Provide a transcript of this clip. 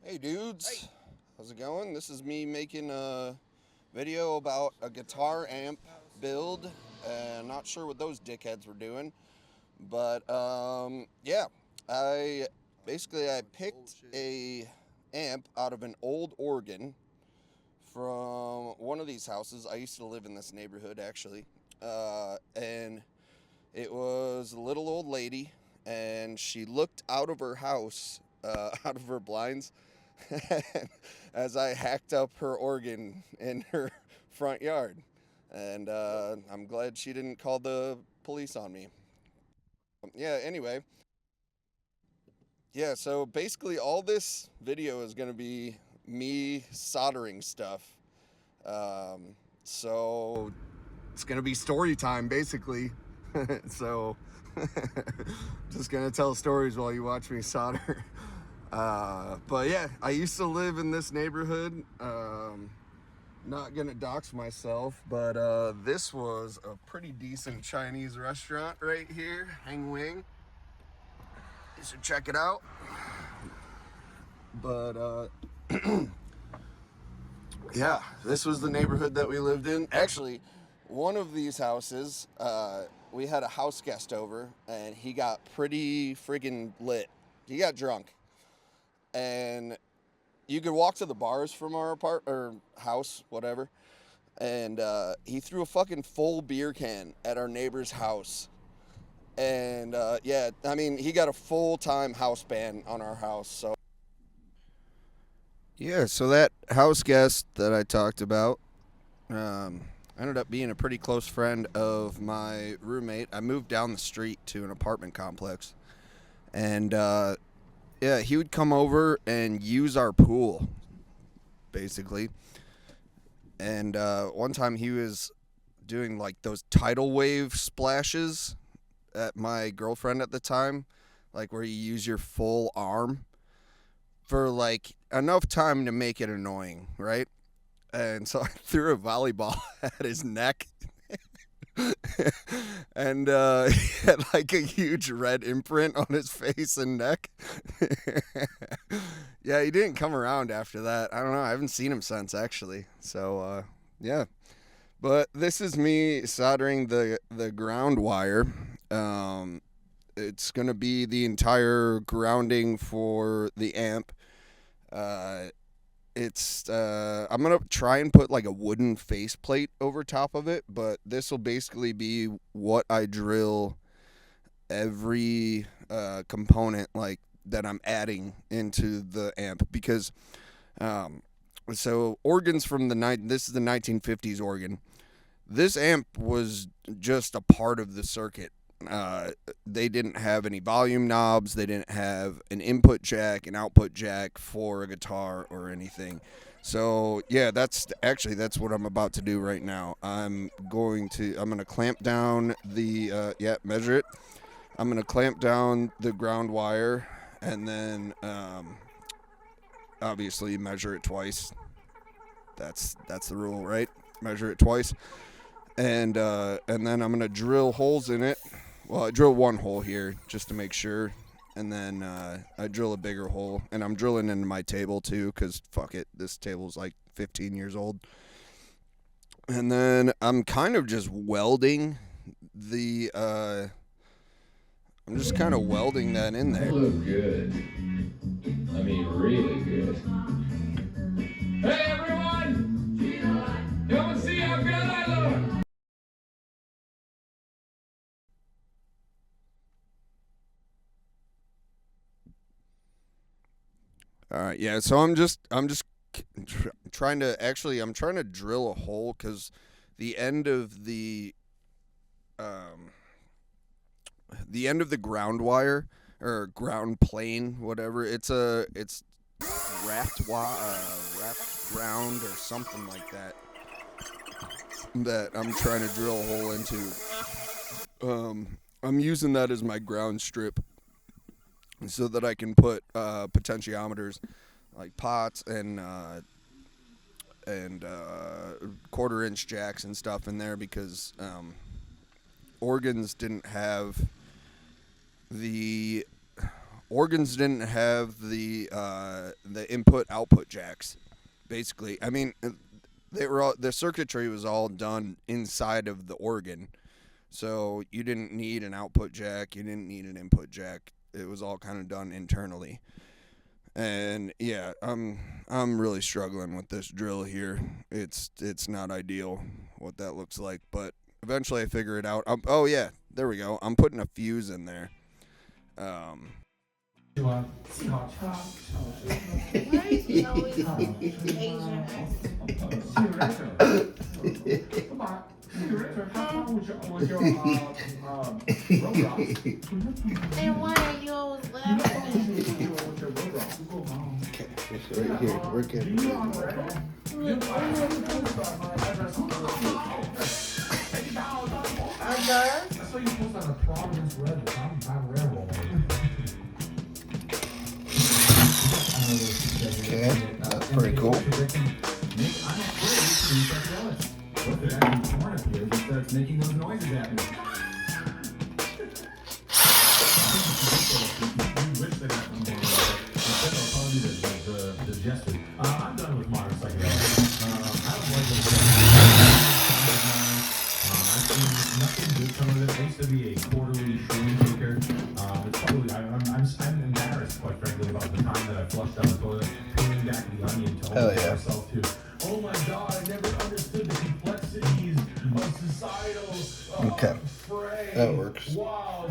Hey dudes, how's it going? This is me making a video about a guitar amp build. Not sure what those dickheads were doing, but yeah, I I picked a amp out of an old organ from one of these houses. I used to live in this neighborhood actually, and it was a little old lady, and she looked out of her house, out of her blinds, as I hacked up her organ in her front yard. And I'm glad she didn't call the police on me. Yeah, anyway. Yeah, so basically, all this video is going to be me soldering stuff. Um, so it's going to be story time, basically. So just going to tell stories while you watch me solder. But yeah, I used to live in this neighborhood. Not gonna dox myself, but this was a pretty decent Chinese restaurant right here, Hang Wing. You should check it out. But yeah, this was the neighborhood that we lived in. Actually, one of these houses, we had a house guest over, and he got pretty friggin' lit. He got drunk, and you could walk to the bars from our house, whatever. And he threw a fucking full beer can at our neighbor's house. And yeah, I mean, he got a full-time house band on our house. So yeah, so that house guest that I talked about ended up being a pretty close friend of my roommate. I moved down the street to an apartment complex, and yeah, he would come over and use our pool, basically. And one time he was doing like those tidal wave splashes at my girlfriend at the time, like where you use your full arm for like enough time to make it annoying, right? And so I threw a volleyball at his neck. And he had like a huge red imprint on his face and neck. Yeah, he didn't come around after that. I don't know. I haven't seen him since, actually. So, yeah. But this is me soldering the ground wire. It's going to be the entire grounding for the amp. Uh, I'm gonna try and put like a wooden faceplate over top of it, but this will basically be what I drill every component like that I'm adding into the amp, because um, so organs from this is the 1950s organ. This amp was just a part of the circuit. They didn't have any volume knobs. They didn't have an input jack, an output jack for a guitar or anything. So yeah, that's what I'm about to do right now. I'm going to clamp down the measure it. I'm gonna clamp down the ground wire, and then obviously measure it twice. That's the rule, right? Measure it twice, and then I'm gonna drill holes in it. Well, I drill one hole here just to make sure, and then I drill a bigger hole, and I'm drilling into my table too, because fuck it, this table's like 15 years old. And then I'm kind of just welding I'm just kind of welding that in there. You look good. I mean, really good. Hey, everyone! Come and see how good I look! All right, yeah. So I'm just trying to I'm trying to drill a hole, because the end of um the end of the ground wire, or ground plane, whatever. It's wrapped ground or something like that I'm trying to drill a hole into. I'm using that as my ground strip so that I can put potentiometers like pots and quarter-inch jacks and stuff in there, because organs didn't have the organs didn't have the input output jacks. Basically, I mean, the circuitry was all done inside of the organ, so you didn't need an output jack, you didn't need an input jack. It was all kind of done internally. And yeah, I'm really struggling with this drill here. It's not ideal what that looks like, but eventually I figure it out. Oh yeah, there we go. I'm putting a fuse in there. Why is he always Asian? And why are you always laughing? Okay, it's right here. Work it. I saw you post on a Providence Red. I'm railroad. Okay, that's pretty cool. What could actually torn up here if it starts making those noises at me? I'm done with modern psychedelics. I don't like I've seen nothing good come of it. I used to be a quarterly shroom taker. It's probably I'm embarrassed, quite frankly, about the time that I flushed down the toilet, peeling back the onion to open myself to. Oh my God! I never understood the complexities of societal. Okay, Fray. that works. Wow,